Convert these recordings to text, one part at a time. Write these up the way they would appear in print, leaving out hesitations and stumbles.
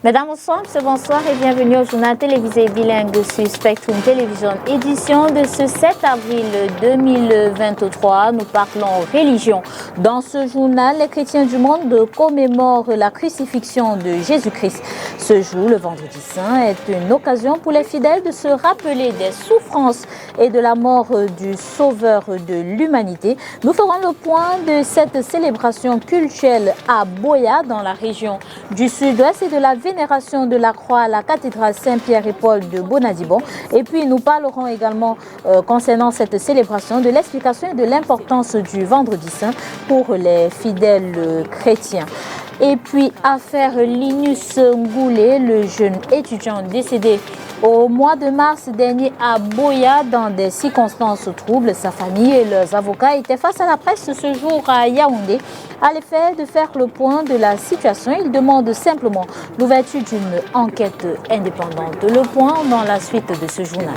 Mesdames, bonsoir et bienvenue au journal télévisé bilingue sur Spectrum Télévision, édition de ce 7 avril 2023. Nous parlons religion. Dans ce journal, les chrétiens du monde commémorent la crucifixion de Jésus-Christ. Ce jour, le vendredi saint, est une occasion pour les fidèles de se rappeler des souffrances et de la mort du Sauveur de l'humanité. Nous ferons le point de cette célébration cultuelle à Boya, dans la région du Sud-Ouest, et de la vénération de la croix à la cathédrale Saint-Pierre et Paul de Bonadibon. Et puis nous parlerons également concernant cette célébration de l'explication et de l'importance du vendredi saint pour les fidèles chrétiens. Et puis affaire Linus Ngoulé, le jeune étudiant décédé au mois de mars dernier à Boya dans des circonstances troubles. Sa famille et leurs avocats étaient face à la presse ce jour à Yaoundé. À l'effet de faire le point de la situation, ils demandent simplement l'ouverture d'une enquête indépendante. Le point dans la suite de ce journal.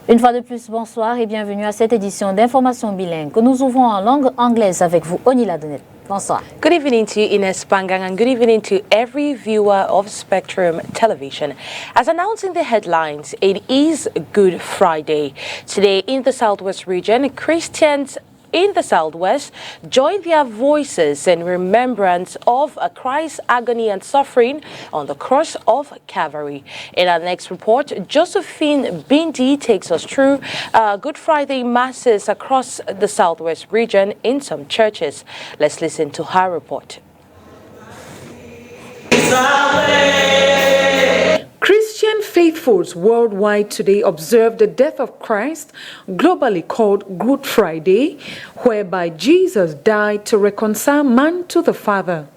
Une fois de plus, bonsoir et bienvenue à cette édition d'information bilingue que nous ouvrons en langue anglaise avec vous, Onila Donnet. Bonsoir. Good evening to you, Ines Pangang, and good evening to every viewer of Spectrum Television. As announced in the headlines, it is Good Friday. Today in the Southwest region, Christians in the Southwest join their voices in remembrance of Christ's agony and suffering on the cross of Calvary. In our next report, Josephine Bindi takes us through Good Friday masses across the Southwest region in some churches. Let's listen to her report. Christian faithfuls worldwide today observe the death of Christ, globally called Good Friday, whereby Jesus died to reconcile man to the Father.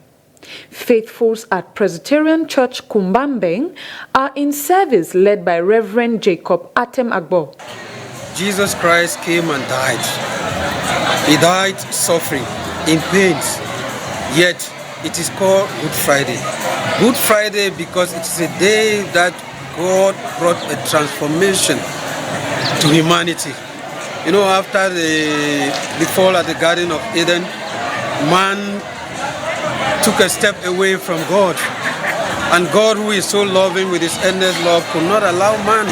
Faithfuls at Presbyterian Church Kumbambeng are in service led by Reverend Jacob Atem Agbo. Jesus Christ came and died. He died suffering, in pains, yet it is called Good Friday. Good Friday because it is a day that God brought a transformation to humanity. You know, after the fall at the Garden of Eden, man took a step away from God. And God, who is so loving with his endless love, could not allow man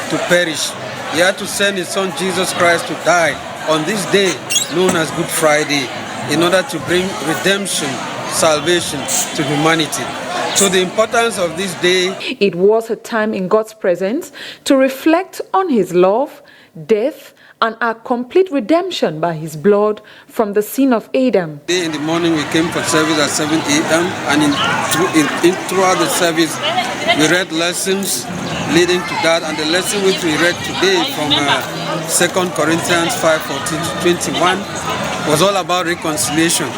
to perish. He had to send his son Jesus Christ to die on this day known as Good Friday in order to bring redemption, salvation to humanity. So the importance of this day. It was a time in God's presence to reflect on his love, death, and our complete redemption by his blood from the sin of Adam. In the morning we came for service at 7 a.m. and throughout the service we read lessons leading to that, and the lesson which we read today from 2 Corinthians 5:14-21 was all about reconciliation.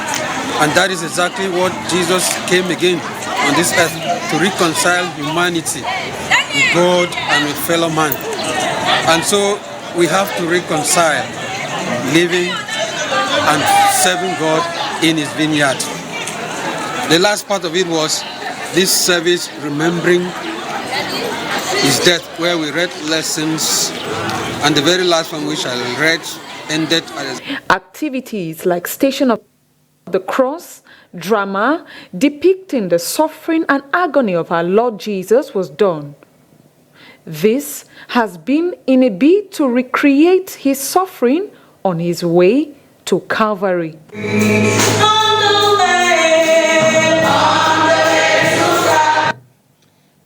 And that is exactly what Jesus came again on this earth, to reconcile humanity with God and with fellow man. And so we have to reconcile living and serving God in his vineyard. The last part of it was this service remembering his death, where we read lessons, and the very last one which I read ended as activities like Station of the Cross, drama depicting the suffering and agony of our Lord Jesus was done. This has been in a bid to recreate his suffering on his way to Calvary.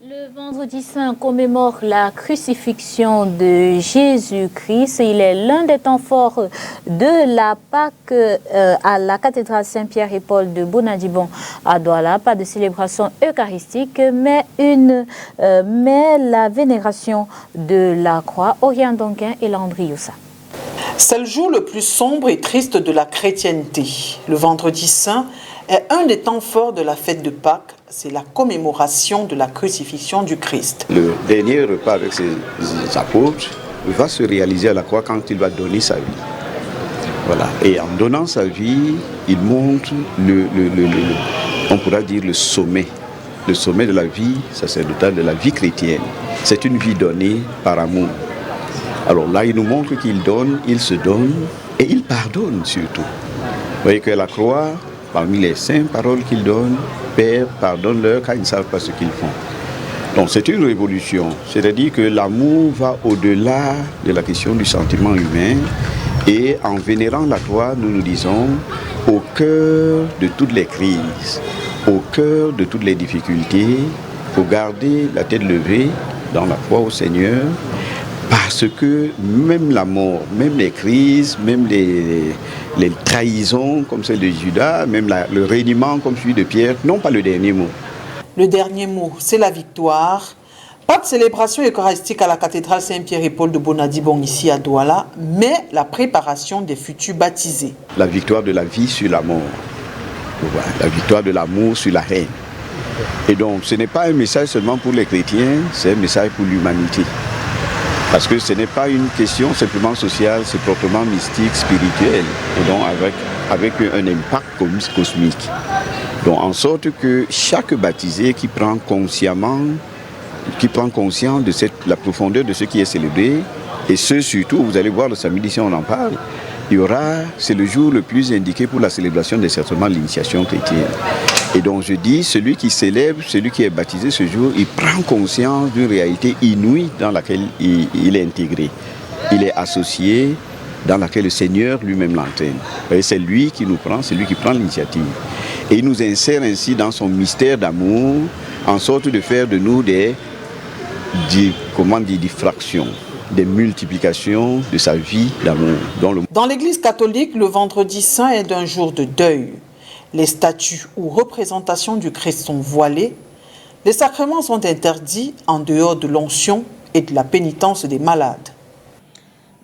Le vendredi saint commémore la crucifixion de Jésus-Christ. Il est l'un des temps forts de la Pâque à la cathédrale Saint-Pierre et Paul de Bonadibon à Douala. Pas de célébration eucharistique, mais la vénération de la croix. Oriane Donquin et Landry Youssa. C'est le jour le plus sombre et triste de la chrétienté. Le vendredi saint est un des temps forts de la fête de Pâques. C'est la commémoration de la crucifixion du Christ. Le dernier repas avec ses apôtres va se réaliser à la croix quand il va donner sa vie. Voilà. Et en donnant sa vie, il montre on pourra dire le sommet de la vie sacerdotale, de la vie chrétienne. C'est une vie donnée par amour. Alors là, il nous montre qu'il donne, il se donne et il pardonne surtout. Vous voyez que la croix parmi les saintes paroles qu'il donne, Père, pardonne-leur car ils ne savent pas ce qu'ils font. Donc c'est une révolution, c'est-à-dire que l'amour va au-delà de la question du sentiment humain et en vénérant la croix, nous nous disons, au cœur de toutes les crises, au cœur de toutes les difficultés, il faut garder la tête levée dans la foi au Seigneur, parce que même la mort, même les crises, même les trahisons comme celle de Judas, même le reniement comme celui de Pierre, n'ont pas le dernier mot. Le dernier mot, c'est la victoire. Pas de célébration eucharistique à la cathédrale Saint-Pierre et Paul de Bonadibon ici à Douala, mais la préparation des futurs baptisés. La victoire de la vie sur la mort. Voilà, la victoire de l'amour sur la haine. Et donc ce n'est pas un message seulement pour les chrétiens, c'est un message pour l'humanité. Parce que ce n'est pas une question simplement sociale, c'est proprement mystique, spirituel, et donc avec un impact cosmique. Donc en sorte que chaque baptisé qui prend conscience de la profondeur de ce qui est célébré, et ce surtout, vous allez voir le samedi si on en parle, c'est le jour le plus indiqué pour la célébration des sacrements de l'initiation chrétienne. Et donc je dis, celui qui célèbre, celui qui est baptisé ce jour, il prend conscience d'une réalité inouïe dans laquelle il est intégré. Il est associé, dans laquelle le Seigneur lui-même l'entraîne. Et c'est lui qui nous prend, c'est lui qui prend l'initiative. Et il nous insère ainsi dans son mystère d'amour, en sorte de faire de nous des diffractions, des multiplications de sa vie d'amour. Dans l'Église catholique, le vendredi saint est un jour de deuil. Les statues ou représentations du Christ sont voilées. Les sacrements sont interdits en dehors de l'onction et de la pénitence des malades.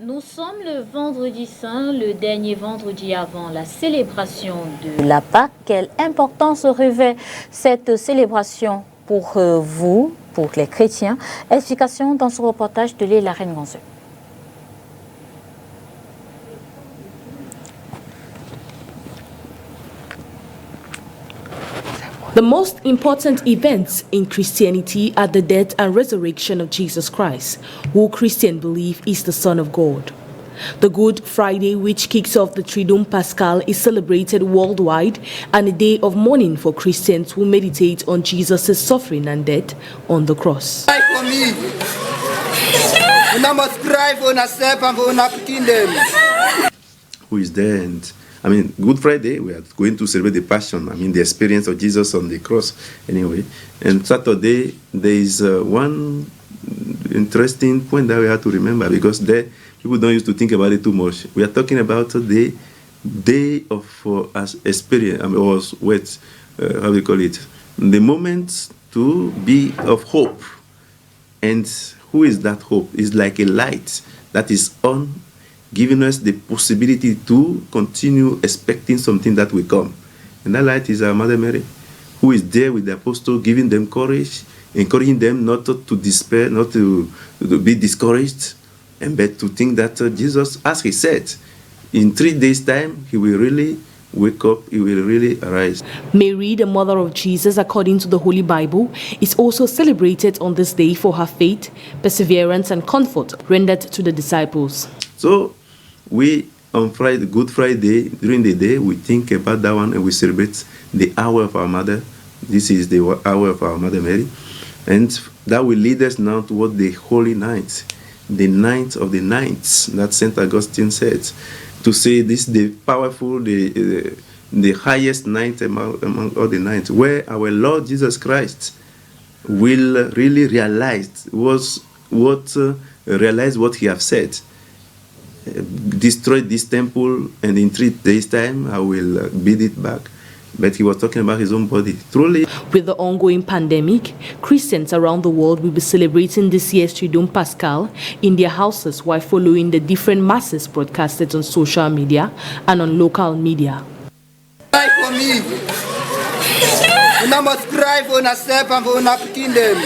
Nous sommes le vendredi saint, le dernier vendredi avant la célébration de la Pâque. Quelle importance revêt cette célébration pour vous, pour les chrétiens? Explication dans ce reportage de Léla Rengonze. The most important events in Christianity are the death and resurrection of Jesus Christ, who Christians believe is the Son of God. The Good Friday, which kicks off the Triduum Pascal, is celebrated worldwide and a day of mourning for Christians who meditate on Jesus' suffering and death on the cross. For me, we must cry for ourselves and for our kingdom. Who is there? And I mean, Good Friday, we are going to celebrate the Passion. I mean, the experience of Jesus on the cross, anyway. And Saturday, there is one interesting point that we have to remember, because there people don't used to think about it too much. We are talking about the day of experience, or what, how do you call it? The moment to be of hope. And who is that hope? It's like a light that is on, giving us the possibility to continue expecting something that will come. And that light is our Mother Mary, who is there with the apostle, giving them courage, encouraging them not to despair, not to be discouraged, but to think that Jesus, as he said, in 3 days' time, he will really wake up, he will really arise. Mary, the mother of Jesus, according to the Holy Bible, is also celebrated on this day for her faith, perseverance, and comfort rendered to the disciples. So we, on Friday, Good Friday, during the day, we think about that one and we celebrate the hour of our mother. This is the hour of our Mother Mary. And that will lead us now toward the Holy Night, the night of the nights, that St. Augustine said. To say this, the powerful, the highest night among all the nights, where our Lord Jesus Christ will really realize what he has said. Destroy this temple, and in 3 days' time I will build it back. But he was talking about his own body. Truly, with the ongoing pandemic, Christians around the world will be celebrating this year's Triduum Pascal in their houses while following the different masses broadcasted on social media and on local media. Cry for me. We must cry for ourselves and for our kingdom.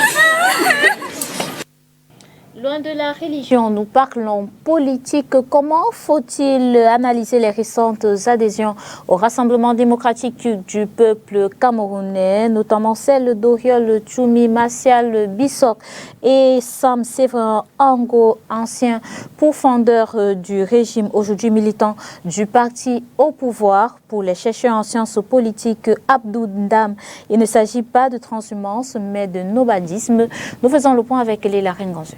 Loin de la religion, nous parlons politique. Comment faut-il analyser les récentes adhésions au Rassemblement démocratique du peuple camerounais, notamment celle d'Oriol Tchoumi, Martial Bissok et Sam Séverin Ango, ancien pourfendeur du régime, aujourd'hui militant du parti au pouvoir? Pour les chercheurs en sciences politiques, Abdou Ndam, il ne s'agit pas de transhumance, mais de nomadisme. Nous faisons le point avec Léla Renganzu.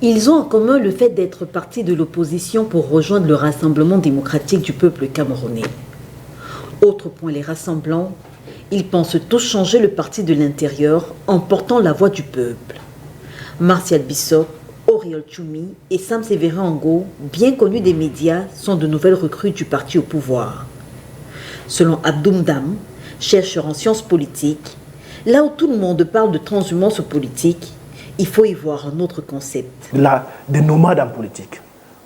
Ils ont en commun le fait d'être partis de l'opposition pour rejoindre le Rassemblement démocratique du peuple camerounais. Autre point les rassemblant, ils pensent tous changer le parti de l'intérieur en portant la voix du peuple. Martial Bissok, Oriol Tchoumi et Sam Séverin Ango, bien connus des médias, sont de nouvelles recrues du parti au pouvoir. Selon Abdou Ndam, chercheur en sciences politiques, là où tout le monde parle de transhumance politique, il faut y voir un autre concept. Des nomades en politique.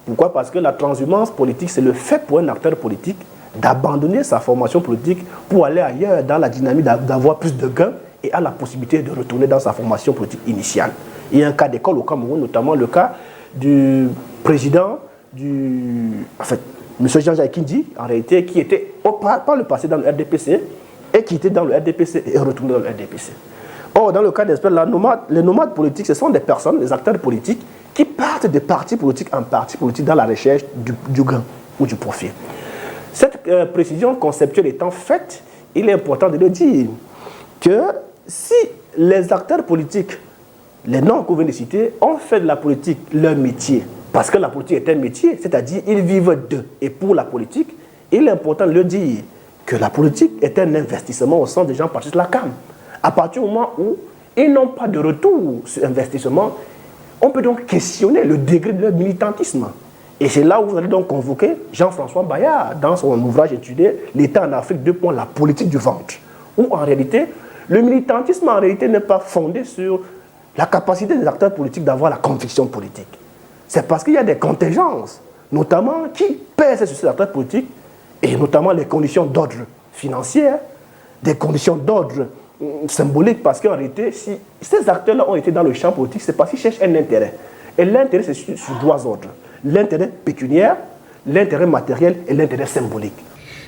Pourquoi? Parce que la transhumance politique, c'est le fait pour un acteur politique d'abandonner sa formation politique pour aller ailleurs dans la dynamique d'avoir plus de gains et a la possibilité de retourner dans sa formation politique initiale. Il y a un cas d'école au Cameroun, notamment le cas du président M. Jean-Jacques Kindi, en réalité, qui était par le passé dans le RDPC et qui était dans le RDPC et est retourné dans le RDPC. Or, dans le cas d'espèce, les nomades politiques, ce sont des personnes, des acteurs politiques, qui partent de parti politique en parti politique dans la recherche du gain ou du profit. Cette précision conceptuelle étant faite, il est important de le dire que si les acteurs politiques, les noms qu'on vient de citer, ont fait de la politique leur métier, parce que la politique est un métier, c'est-à-dire ils vivent de et pour la politique, il est important de le dire que la politique est un investissement au sens des gens partis de la CAM. À partir du moment où ils n'ont pas de retour sur investissement, on peut donc questionner le degré de leur militantisme. Et c'est là où vous allez donc convoquer Jean-François Bayard dans son ouvrage étudié « L'État en Afrique, la politique du ventre », où en réalité, le militantisme en réalité n'est pas fondé sur la capacité des acteurs politiques d'avoir la conviction politique. C'est parce qu'il y a des contingences, notamment qui pèsent sur ces acteurs politiques, et notamment les conditions d'ordre financier, des conditions d'ordre symbolique, parce qu'en réalité, si ces acteurs-là ont été dans le champ politique, c'est parce qu'ils cherchent un intérêt. Et l'intérêt, c'est sur trois ordres. L'intérêt pécuniaire, l'intérêt matériel et l'intérêt symbolique.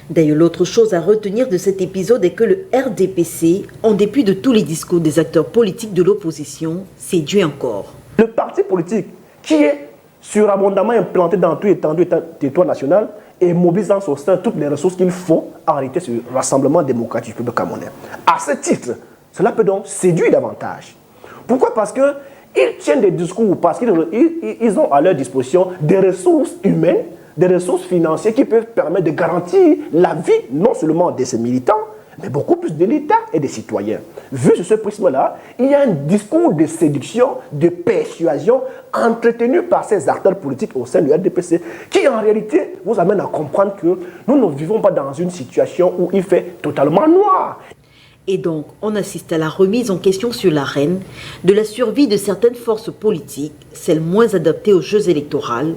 D'ailleurs, l'autre chose à retenir de cet épisode est que le RDPC, en dépit de tous les discours des acteurs politiques de l'opposition, séduit encore. Le parti politique, qui est surabondamment implanté dans tout l'étendue du territoire national, et mobilisant sur sein toutes les ressources qu'il faut en réalité sur le Rassemblement démocratique du peuple camerounais. À ce titre, cela peut donc séduire davantage. Pourquoi? Parce qu'ils tiennent des discours, parce qu'ils ont à leur disposition des ressources humaines, des ressources financières qui peuvent permettre de garantir la vie non seulement de ces militants, mais beaucoup plus de l'État et des citoyens. Vu sur ce prisme-là, il y a un discours de séduction, de persuasion entretenu par ces acteurs politiques au sein du RDPC qui en réalité vous amène à comprendre que nous ne vivons pas dans une situation où il fait totalement noir. Et donc, on assiste à la remise en question sur l'arène de la survie de certaines forces politiques, celles moins adaptées aux jeux électoraux,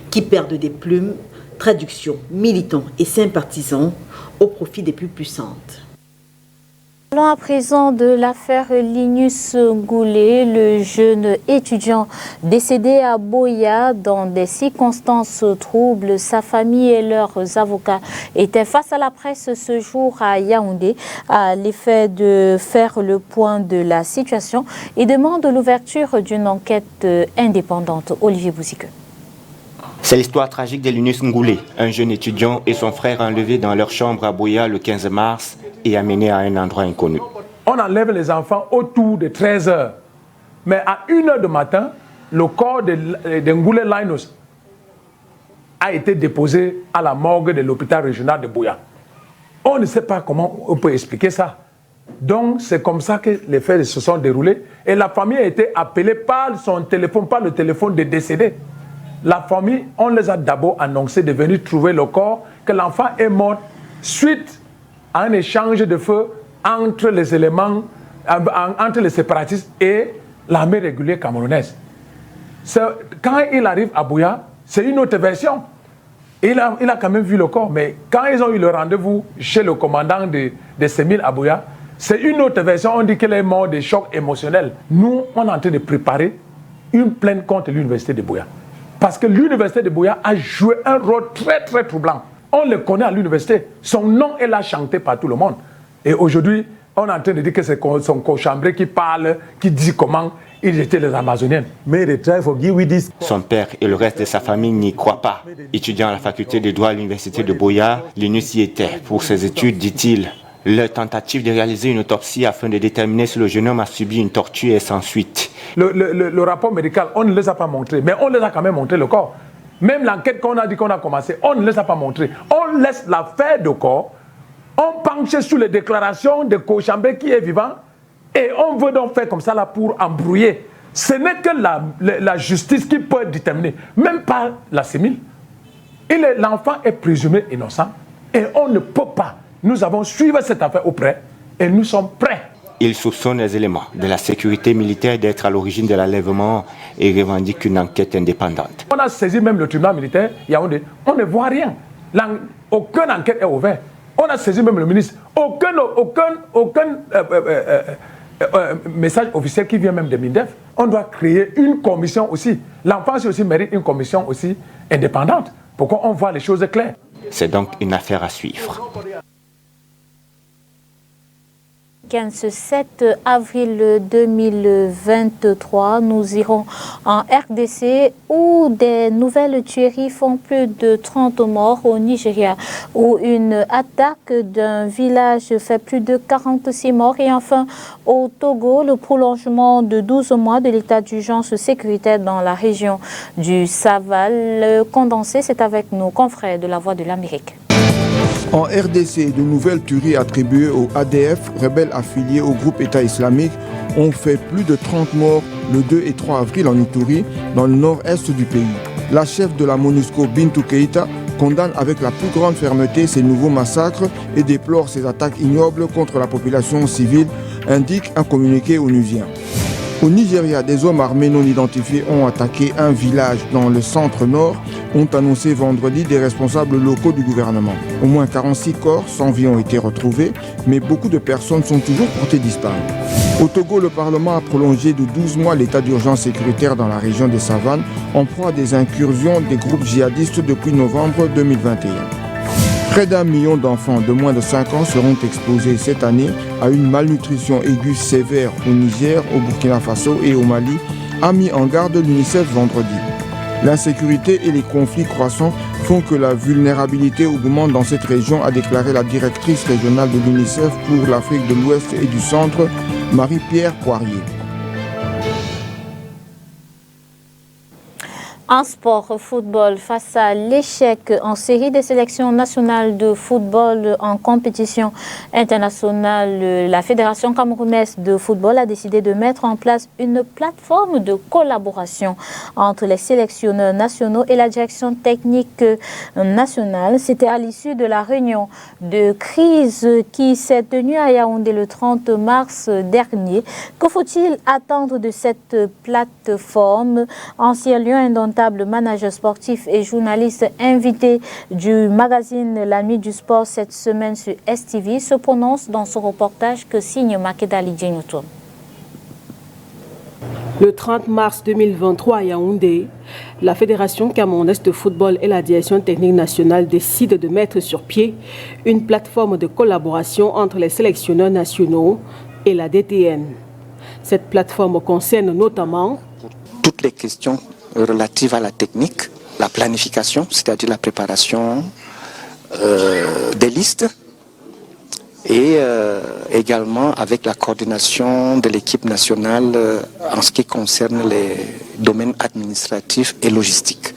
qui perdent des plumes, traductions, militants et sympathisants au profit des plus puissantes. Parlons à présent de l'affaire Linus Ngoulet, le jeune étudiant décédé à Boya dans des circonstances troubles. Sa famille et leurs avocats étaient face à la presse ce jour à Yaoundé à l'effet de faire le point de la situation et demande l'ouverture d'une enquête indépendante. Olivier Bouzike. C'est l'histoire tragique de Linus Ngoulet, un jeune étudiant et son frère enlevés dans leur chambre à Boya le 15 mars et amenés à un endroit inconnu. On enlève les enfants autour de 13 h. Mais à 1 h du matin, le corps de Ngoulet Linus a été déposé à la morgue de l'hôpital régional de Boya. On ne sait pas comment on peut expliquer ça. Donc c'est comme ça que les faits se sont déroulés. Et la famille a été appelée par son téléphone, par le téléphone des décédés. La famille, on les a d'abord annoncé de venir trouver le corps, que l'enfant est mort suite à un échange de feu entre les éléments, entre les séparatistes et l'armée régulière camerounaise. Quand il arrive à Boya, c'est une autre version. Il a quand même vu le corps, mais quand ils ont eu le rendez-vous chez le commandant de Sémil à Boya, C'est une autre version, on dit qu'elle est morte de choc émotionnel. Nous, on est en train de préparer une plainte contre l'université de Buea. Parce que l'université de Buea a joué un rôle très très troublant. On le connaît à l'université. Son nom est là chanté par tout le monde. Et aujourd'hui, on est en train de dire que c'est son cochambré qui parle, qui dit comment ils étaient les Amazoniennes. Son père et le reste de sa famille n'y croient pas. Étudiant à la faculté de droit à l'université de Buea, Linus y était pour ses études, dit-il. Leur tentative de réaliser une autopsie afin de déterminer si le jeune homme a subi une torture est sans suite. Le rapport médical, on ne les a pas montrés, mais on les a quand même montré le corps. Même l'enquête qu'on a dit qu'on a commencé, on ne les a pas montrés. On laisse l'affaire de corps, on penche sur les déclarations de Cochambré qui est vivant, et on veut donc faire comme ça là pour embrouiller. Ce n'est que la justice qui peut déterminer, même pas la CEMIL. L'enfant est présumé innocent, et on ne peut pas. Nous avons suivi cette affaire auprès, et nous sommes prêts. Il soupçonne les éléments de la sécurité militaire d'être à l'origine de l'enlèvement et revendique une enquête indépendante. On a saisi même le tribunal militaire, Yaoundé, on ne voit rien. Aucune enquête est ouverte. On a saisi même le ministre. Aucun message officiel qui vient même de MINDEF. On doit créer une commission aussi. L'enfance aussi mérite une commission aussi indépendante. Pourquoi on voit les choses claires. C'est donc une affaire à suivre. Ce 7 avril 2023, nous irons en RDC où des nouvelles tueries font plus de 30 morts au Nigeria, où une attaque d'un village fait plus de 46 morts. Et enfin, au Togo, le prolongement de 12 mois de l'état d'urgence sécuritaire dans la région du Saval. Le condensé, c'est avec nos confrères de la Voix de l'Amérique. En RDC, de nouvelles tueries attribuées au ADF, rebelles affiliés au groupe État islamique, ont fait plus de 30 morts le 2 et 3 avril en Ituri, dans le nord-est du pays. La chef de la MONUSCO, Bintou Keïta, condamne avec la plus grande fermeté ces nouveaux massacres et déplore ces attaques ignobles contre la population civile, indique un communiqué onusien. Au Nigeria, des hommes armés non identifiés ont attaqué un village dans le centre-nord, ont annoncé vendredi des responsables locaux du gouvernement. Au moins 46 corps sans vie ont été retrouvés, mais beaucoup de personnes sont toujours portées disparues. Au Togo, le Parlement a prolongé de 12 mois l'état d'urgence sécuritaire dans la région des Savanes, en proie à des incursions des groupes djihadistes depuis novembre 2021. Près d'1 million d'enfants de moins de 5 ans seront exposés cette année à une malnutrition aiguë sévère au Niger, au Burkina Faso et au Mali, a mis en garde l'UNICEF vendredi. L'insécurité et les conflits croissants font que la vulnérabilité augmente dans cette région, a déclaré la directrice régionale de l'UNICEF pour l'Afrique de l'Ouest et du Centre, Marie-Pierre Poirier. En sport, football, face à l'échec en série des sélections nationales de football en compétition internationale, la Fédération camerounaise de football a décidé de mettre en place une plateforme de collaboration entre les sélectionneurs nationaux et la direction technique nationale. C'était à l'issue de la réunion de crise qui s'est tenue à Yaoundé le 30 mars dernier. Que faut-il attendre de cette plateforme? Ancien lion indomptable, manager sportif et journaliste invité du magazine La Nuit du Sport cette semaine sur STV, se prononce dans son reportage que signe Makeda Lidjenoutoum. Le 30 mars 2023 à Yaoundé, la Fédération camerounaise de football et la direction technique nationale décident de mettre sur pied une plateforme de collaboration entre les sélectionneurs nationaux et la DTN. Cette plateforme concerne notamment toutes les questions relatives à la technique, la planification, c'est-à-dire la préparation des listes, et également avec la coordination de l'équipe nationale en ce qui concerne les domaines administratifs et logistiques.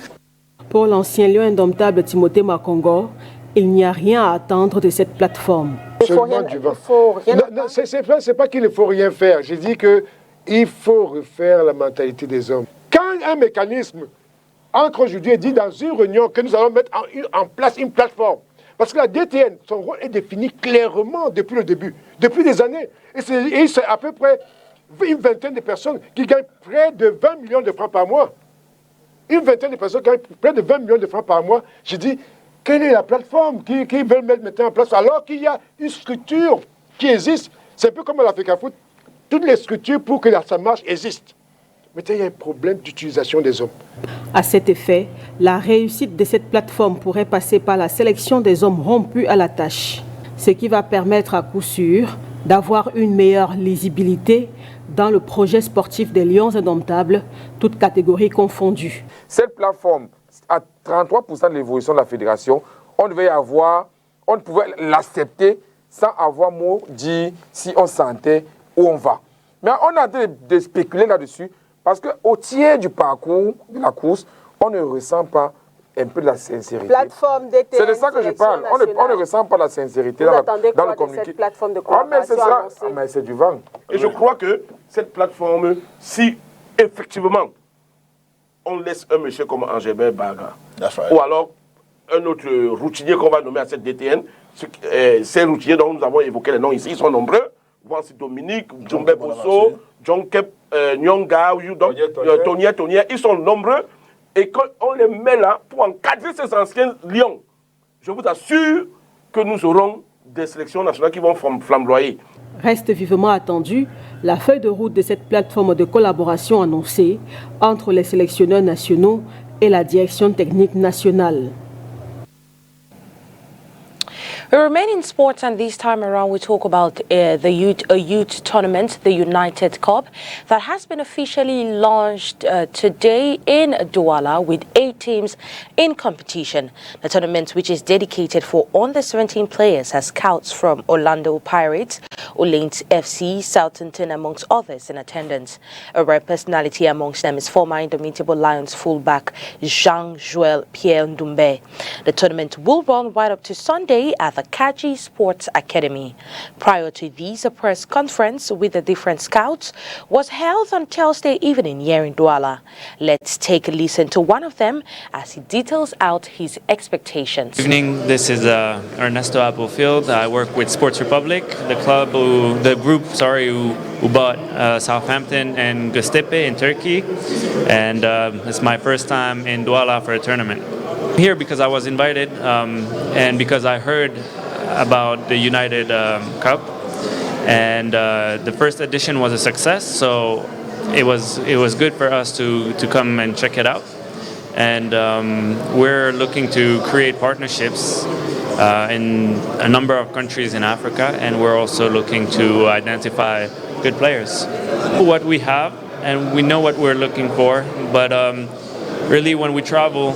Pour l'ancien lion indomptable Timothée Makongo, il n'y a rien à attendre de cette plateforme. C'est pas qu'il ne faut rien faire, j'ai dit qu'il faut refaire la mentalité des hommes. Quand un mécanisme entre aujourd'hui et dit dans une réunion que nous allons mettre en place une plateforme, parce que la DTN, son rôle est défini clairement depuis le début, depuis des années. Et c'est à peu près une vingtaine de personnes qui gagnent près de 20 millions de francs par mois. Une vingtaine de personnes qui gagnent près de 20 millions de francs par mois. Je dis, quelle est la plateforme qu'ils veulent mettre maintenant en place alors qu'il y a une structure qui existe, C'est un peu comme à l'Africa Foot. Toutes les structures pour que ça marche existent. Mais il y a un problème d'utilisation des hommes. À cet effet, la réussite de cette plateforme pourrait passer par la sélection des hommes rompus à la tâche, ce qui va permettre à coup sûr d'avoir une meilleure lisibilité dans le projet sportif des Lions Indomptables, toutes catégories confondues. Cette plateforme, à 33% de l'évolution de la fédération, on ne pouvait l'accepter sans avoir mot dit si on sentait où on va. Mais on a de spéculer là-dessus parce qu'au tiers du parcours de la course, on ne ressent pas un peu de la sincérité. Plateforme DTN, c'est de ça que je parle. On ne ressent pas la sincérité dans le communiqué. Cette plateforme de collaboration mais c'est du vent. Et je crois que cette plateforme, si effectivement on laisse un monsieur comme Angébert Baga, ou alors un autre routinier qu'on va nommer à cette DTN, ces routiniers dont nous avons évoqué les noms ici, ils sont nombreux. Voici Dominique, Djombe Bosso, John Kep, Nyonga, Tonier, ils sont nombreux. Et quand on les met là pour encadrer ces anciens lions, je vous assure que nous aurons des sélections nationales qui vont flamboyer. Reste vivement attendu la feuille de route de cette plateforme de collaboration annoncée entre les sélectionneurs nationaux et la direction technique nationale. We remain in sports, and this time around we talk about a youth tournament, the United Cup, that has been officially launched today in Douala with 8 teams in competition. The tournament, which is dedicated for under-17 players, has scouts from Orlando Pirates, Orleans FC, Southampton, amongst others in attendance. A rare personality amongst them is former Indomitable Lions fullback Jean-Joël Pierre Ndoumbe. The tournament will run right up to Sunday at the Kaji Sports Academy. Prior to this, a press conference with the different scouts was held on Thursday evening here in Douala. Let's take a listen to one of them as he details out his expectations. Good evening, this is Ernesto Applefield. I work with Sports Republic, the group who bought Southampton and Göztepe in Turkey, and it's my first time in Douala for a tournament. I'm here because I was invited and because I heard about the United Cup, and the first edition was a success, so it was good for us to come and check it out. And we're looking to create partnerships in a number of countries in Africa, and we're also looking to identify good players. What we have, and we know what we're looking for, but really when we travel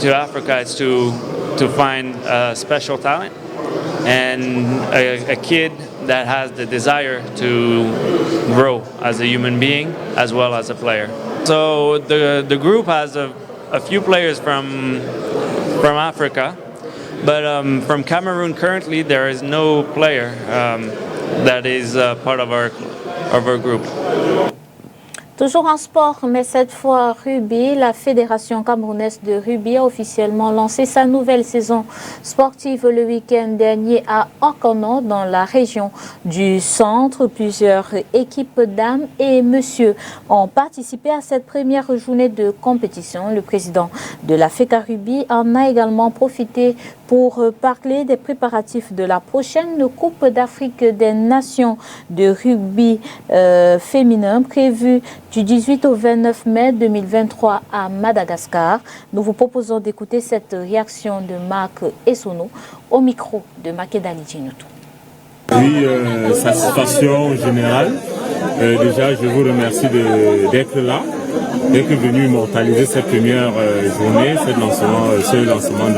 to Africa, it's to find special talent and a kid that has the desire to grow as a human being as well as a player. So the group has a few players from Africa, but from Cameroon currently there is no player that is part of our group. Toujours en sport, mais cette fois rugby, la Fédération camerounaise de rugby a officiellement lancé sa nouvelle saison sportive le week-end dernier à Okono, dans la région du centre. Plusieurs équipes dames et messieurs ont participé à cette première journée de compétition. Le président de la FECA Rugby en a également profité pour parler des préparatifs de la prochaine Coupe d'Afrique des Nations de rugby féminin prévue du 18 au 29 mai 2023 à Madagascar. Nous vous proposons d'écouter cette réaction de Marc Essono au micro de Makedali Djinutu. Oui, satisfaction générale. Déjà, je vous remercie d'être là, d'être venu immortaliser cette première journée, ce lancement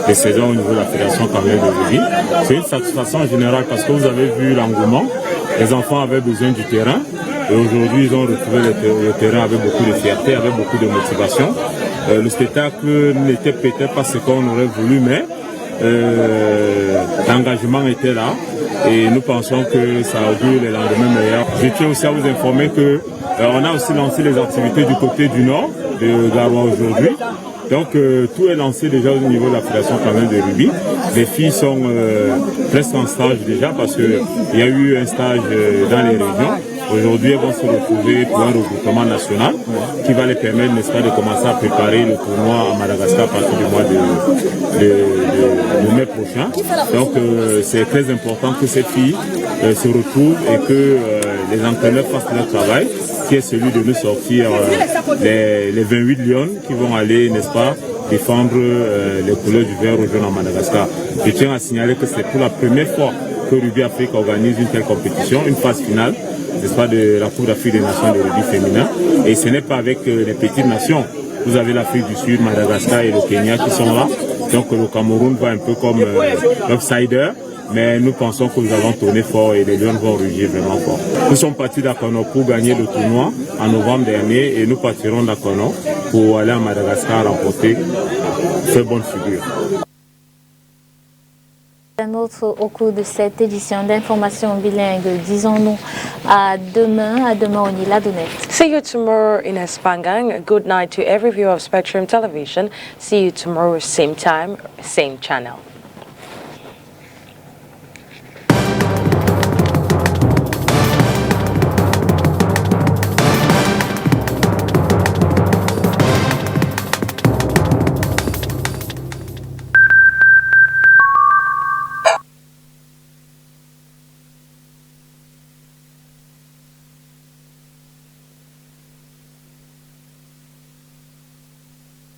de saison au niveau de la Fédération camerounaise de rugby. C'est une satisfaction générale parce que vous avez vu l'engouement. Les enfants avaient besoin du terrain. Et aujourd'hui, ils ont retrouvé le terrain avec beaucoup de fierté, avec beaucoup de motivation. Le spectacle n'était peut-être pas ce qu'on aurait voulu, mais l'engagement était là. Et nous pensons que ça augure les lendemains meilleurs. Je tiens aussi à vous informer que on a aussi lancé les activités du côté du nord de Garoua aujourd'hui. Donc tout est lancé déjà au niveau de la Fédération camerounaise de rugby. Les filles sont presque en stage déjà parce qu'il y a eu un stage dans les régions. Aujourd'hui, elles vont se retrouver pour un regroupement national qui va les permettre, n'est-ce pas, de commencer à préparer le tournoi à Madagascar à partir du mois de mai prochain. Donc c'est très important que ces filles se retrouvent et que les entraîneurs fassent leur travail, qui est celui de nous sortir les 28 lions qui vont aller, n'est-ce pas, défendre les couleurs du vert au jaune en Madagascar. Je tiens à signaler que c'est pour la première fois que Rugby Afrique organise une telle compétition, une phase finale, n'est-ce pas, de la Coupe d'Afrique des Nations de rugby féminin. Et ce n'est pas avec les petites nations. Vous avez l'Afrique du Sud, Madagascar et le Kenya qui sont là. Donc le Cameroun va un peu comme l'outsider. Mais nous pensons que nous allons tourner fort et les Lions vont rugir vraiment fort. Nous sommes partis d'Akono pour gagner le tournoi en novembre dernier et nous partirons d'Akono pour aller à Madagascar remporter cette bonne figure. Un autre au cours de cette édition d'information bilingue, disons-nous à demain on y l'a donné. See you tomorrow in Espangang. Good night to every viewer of Spectrum Television. See you tomorrow, same time, same channel.